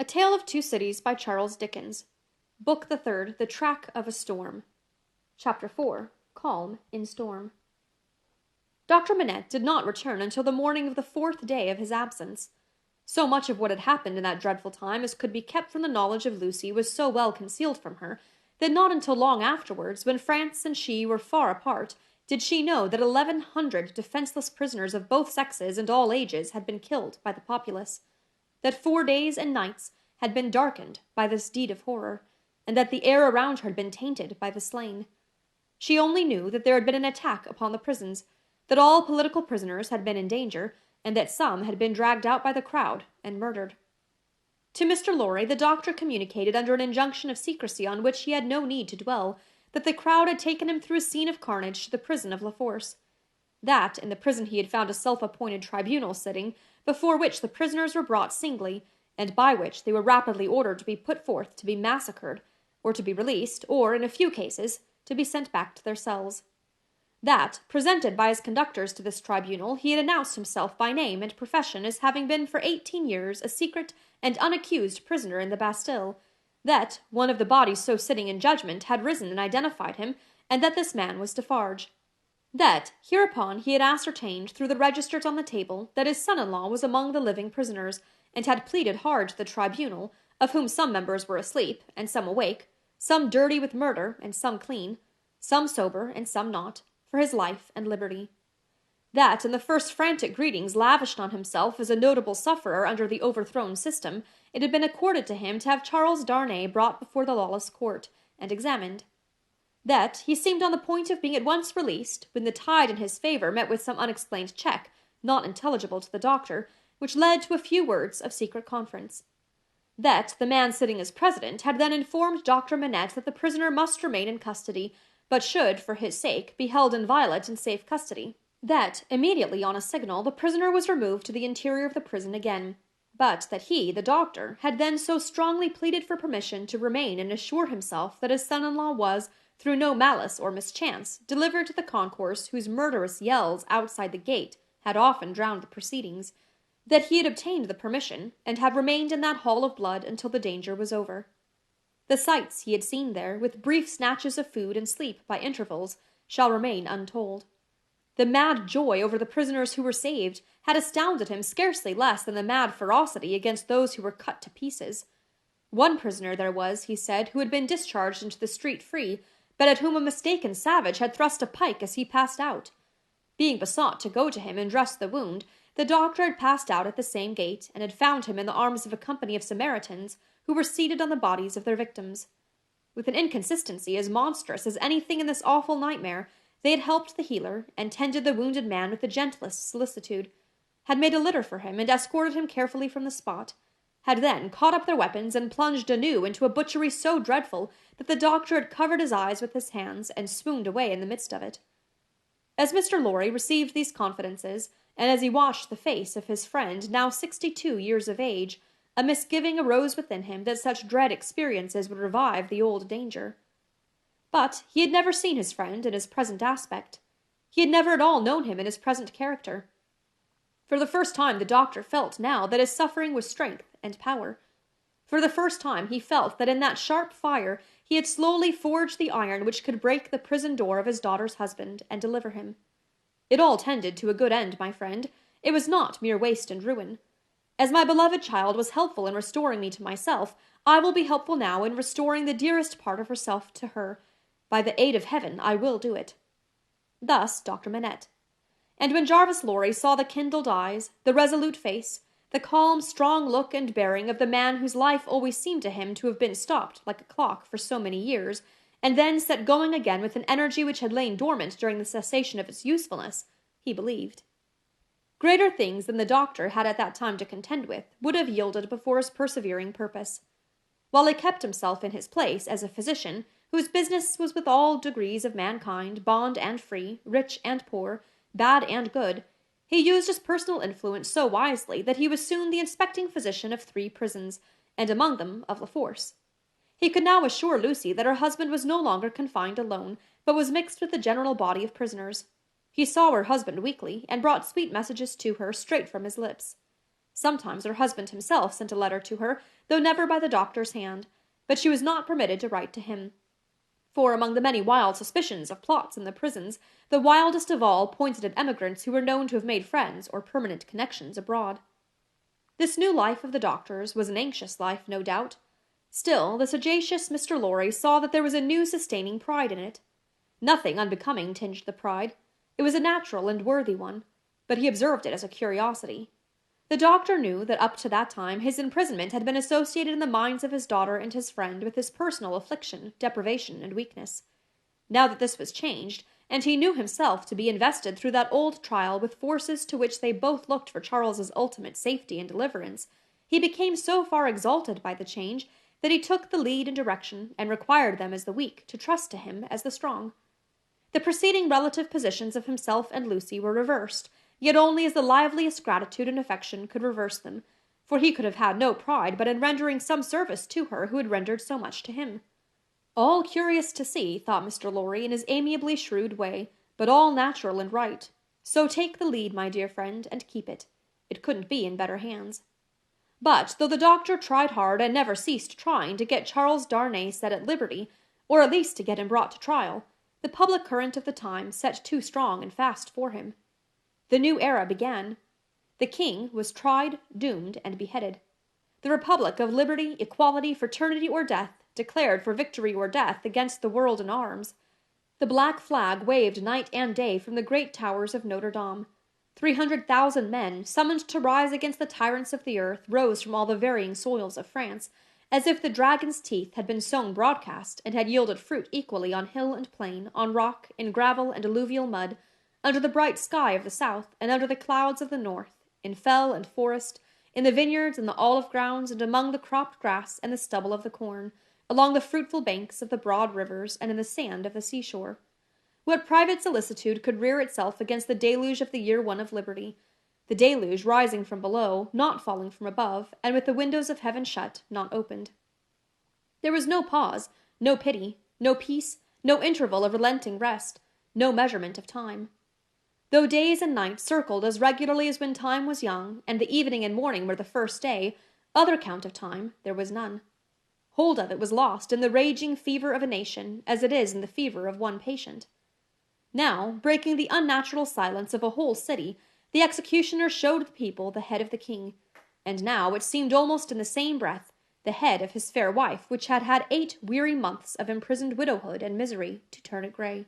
Tale of Two Cities by Charles Dickens. Book the Third, The Track of a Storm. Chapter 4. Calm in Storm. Dr. Manette did not return until the morning of the fourth day of his absence. So much of what had happened in that dreadful time as could be kept from the knowledge of Lucy was so well concealed from her, that not until long afterwards, when France and she were far apart, did she know that 1,100 defenceless prisoners of both sexes and all ages had been killed by the populace, that 4 days and nights had been darkened by this deed of horror, and that the air around her had been tainted by the slain. She only knew that there had been an attack upon the prisons, that all political prisoners had been in danger, and that some had been dragged out by the crowd and murdered. To Mr. Lorry the doctor communicated under an injunction of secrecy on which he had no need to dwell, that the crowd had taken him through a scene of carnage to the prison of La Force, that in the prison he had found a self-appointed tribunal sitting, before which the prisoners were brought singly, and by which they were rapidly ordered to be put forth to be massacred, or to be released, or, in a few cases, to be sent back to their cells. That, presented by his conductors to this tribunal, he had announced himself by name and profession as having been for 18 years a secret and unaccused prisoner in the Bastille, that one of the bodies so sitting in judgment had risen and identified him, and that this man was Defarge. That, hereupon, he had ascertained, through the registers on the table, that his son-in-law was among the living prisoners, and had pleaded hard to the tribunal, of whom some members were asleep, and some awake, some dirty with murder, and some clean, some sober, and some not, for his life and liberty. That, in the first frantic greetings lavished on himself as a notable sufferer under the overthrown system, it had been accorded to him to have Charles Darnay brought before the lawless court, and examined. That he seemed on the point of being at once released, when the tide in his favour met with some unexplained check, not intelligible to the doctor, which led to a few words of secret conference. That the man sitting as president had then informed Dr. Manette that the prisoner must remain in custody, but should, for his sake, be held inviolate in safe custody. That, immediately on a signal, the prisoner was removed to the interior of the prison again, but that he, the doctor, had then so strongly pleaded for permission to remain and assure himself that his son-in-law was, through no malice or mischance, delivered to the concourse whose murderous yells outside the gate had often drowned the proceedings, that he had obtained the permission, and had remained in that hall of blood until the danger was over. The sights he had seen there, with brief snatches of food and sleep by intervals, shall remain untold. The mad joy over the prisoners who were saved had astounded him scarcely less than the mad ferocity against those who were cut to pieces. One prisoner there was, he said, who had been discharged into the street free, but at whom a mistaken savage had thrust a pike as he passed out. Being besought to go to him and dress the wound, the doctor had passed out at the same gate, and had found him in the arms of a company of Samaritans, who were seated on the bodies of their victims. With an inconsistency as monstrous as anything in this awful nightmare, they had helped the healer, and tended the wounded man with the gentlest solicitude, had made a litter for him, and escorted him carefully from the spot, had then caught up their weapons and plunged anew into a butchery so dreadful that the doctor had covered his eyes with his hands and swooned away in the midst of it. As Mr. Lorry received these confidences, and as he watched the face of his friend, now 62 years of age, a misgiving arose within him that such dread experiences would revive the old danger. But he had never seen his friend in his present aspect. He had never at all known him in his present character. For the first time the doctor felt now that his suffering was strength and power. For the first time he felt that in that sharp fire he had slowly forged the iron which could break the prison door of his daughter's husband and deliver him. It all tended to a good end, my friend. It was not mere waste and ruin. As my beloved child was helpful in restoring me to myself, I will be helpful now in restoring the dearest part of herself to her. By the aid of heaven, I will do it. Thus Dr. Manette. And when Jarvis Lorry saw the kindled eyes, the resolute face, the calm, strong look and bearing of the man whose life always seemed to him to have been stopped like a clock for so many years, and then set going again with an energy which had lain dormant during the cessation of its usefulness, he believed. Greater things than the doctor had at that time to contend with would have yielded before his persevering purpose. While he kept himself in his place as a physician, whose business was with all degrees of mankind, bond and free, rich and poor, bad and good, he used his personal influence so wisely that he was soon the inspecting physician of 3 prisons, and among them of La Force. He could now assure Lucy that her husband was no longer confined alone, but was mixed with the general body of prisoners. He saw her husband weekly, and brought sweet messages to her straight from his lips. Sometimes her husband himself sent a letter to her, though never by the doctor's hand, but she was not permitted to write to him. For among the many wild suspicions of plots in the prisons, the wildest of all pointed at emigrants who were known to have made friends or permanent connections abroad. This new life of the doctor's was an anxious life, no doubt. Still, the sagacious Mr. Lorry saw that there was a new sustaining pride in it. Nothing unbecoming tinged the pride. It was a natural and worthy one, but he observed it as a curiosity. The doctor knew that up to that time his imprisonment had been associated in the minds of his daughter and his friend with his personal affliction, deprivation, and weakness. Now that this was changed, and he knew himself to be invested through that old trial with forces to which they both looked for Charles's ultimate safety and deliverance, he became so far exalted by the change that he took the lead and direction, and required them as the weak to trust to him as the strong. The preceding relative positions of himself and Lucy were reversed, yet only as the liveliest gratitude and affection could reverse them, for he could have had no pride but in rendering some service to her who had rendered so much to him. All curious to see, thought Mr. Lorry in his amiably shrewd way, but all natural and right. So take the lead, my dear friend, and keep it. It couldn't be in better hands. But, though the doctor tried hard and never ceased trying to get Charles Darnay set at liberty, or at least to get him brought to trial, the public current of the time set too strong and fast for him. The new era began. The king was tried, doomed, and beheaded. The republic of liberty, equality, fraternity, or death declared for victory or death against the world in arms. The black flag waved night and day from the great towers of Notre Dame. 300,000 men, summoned to rise against the tyrants of the earth, rose from all the varying soils of France, as if the dragon's teeth had been sown broadcast and had yielded fruit equally on hill and plain, on rock, in gravel and alluvial mud, under the bright sky of the south and under the clouds of the north, in fell and forest, in the vineyards and the olive grounds, and among the cropped grass and the stubble of the corn, along the fruitful banks of the broad rivers, and in the sand of the seashore. What private solicitude could rear itself against the deluge of the year one of liberty, the deluge rising from below, not falling from above, and with the windows of heaven shut, not opened? There was no pause, no pity, no peace, no interval of relenting rest, no measurement of time. Though days and nights circled as regularly as when time was young, and the evening and morning were the first day, other count of time there was none. Hold of it was lost in the raging fever of a nation, as it is in the fever of one patient. Now, breaking the unnatural silence of a whole city, the executioner showed the people the head of the king, and now, it seemed almost in the same breath, the head of his fair wife, which had had 8 weary months of imprisoned widowhood and misery to turn it grey.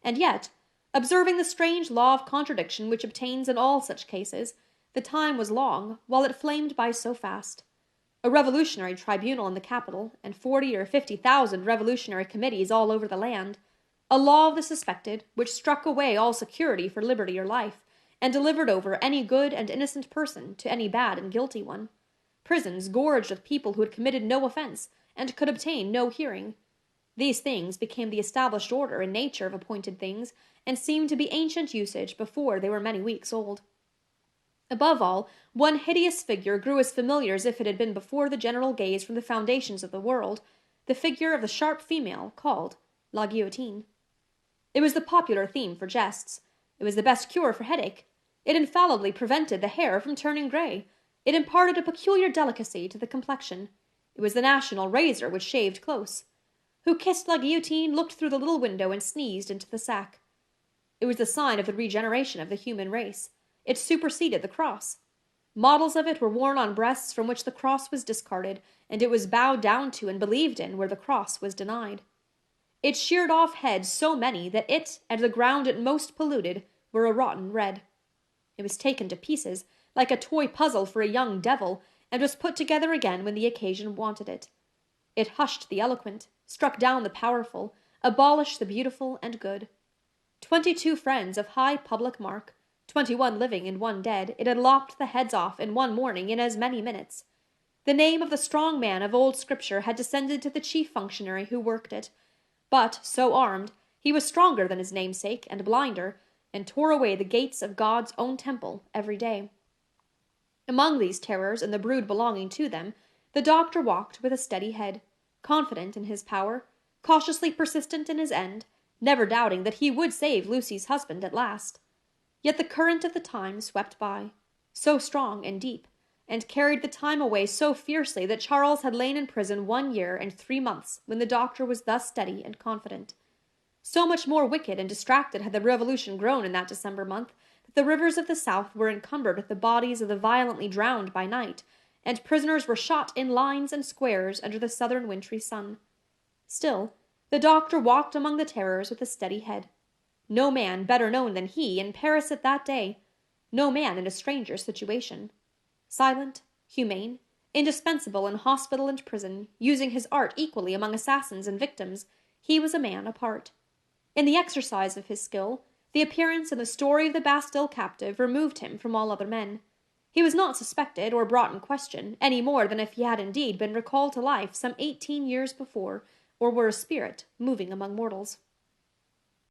And yet, observing the strange law of contradiction which obtains in all such cases, the time was long, while it flamed by so fast. A revolutionary tribunal in the capital, and 40 or 50,000 revolutionary committees all over the land. A law of the suspected, which struck away all security for liberty or life, and delivered over any good and innocent person to any bad and guilty one. Prisons gorged with people who had committed no offense, and could obtain no hearing. These things became the established order and nature of appointed things, and seemed to be ancient usage before they were many weeks old. Above all, one hideous figure grew as familiar as if it had been before the general gaze from the foundations of the world, the figure of the sharp female called La Guillotine. It was the popular theme for jests. It was the best cure for headache. It infallibly prevented the hair from turning grey. It imparted a peculiar delicacy to the complexion. It was the national razor which shaved close. Who kissed La Guillotine looked through the little window and sneezed into the sack. It was the sign of the regeneration of the human race. It superseded the cross. Models of it were worn on breasts from which the cross was discarded, and it was bowed down to and believed in where the cross was denied. It sheared off heads so many that it, and the ground it most polluted, were a rotten red. It was taken to pieces, like a toy puzzle for a young devil, and was put together again when the occasion wanted it. It hushed the eloquent, struck down the powerful, abolished the beautiful and good. 22 friends of high public mark, 21 living and 1 dead, it had lopped the heads off in one morning in as many minutes. The name of the strong man of old Scripture had descended to the chief functionary who worked it, but, so armed, he was stronger than his namesake and blinder, and tore away the gates of God's own temple every day. Among these terrors and the brood belonging to them, the doctor walked with a steady head, confident in his power, cautiously persistent in his end, never doubting that he would save Lucy's husband at last. Yet the current of the time swept by, so strong and deep, and carried the time away so fiercely that Charles had lain in prison 1 year and 3 months when the doctor was thus steady and confident. So much more wicked and distracted had the Revolution grown in that December month that the rivers of the South were encumbered with the bodies of the violently drowned by night, and prisoners were shot in lines and squares under the southern wintry sun. Still, the doctor walked among the terrors with a steady head. No man better known than he in Paris at that day, no man in a stranger's situation. Silent, humane, indispensable in hospital and prison, using his art equally among assassins and victims, he was a man apart. In the exercise of his skill, the appearance and the story of the Bastille captive removed him from all other men. He was not suspected or brought in question, any more than if he had indeed been recalled to life some 18 years before, or were a spirit moving among mortals.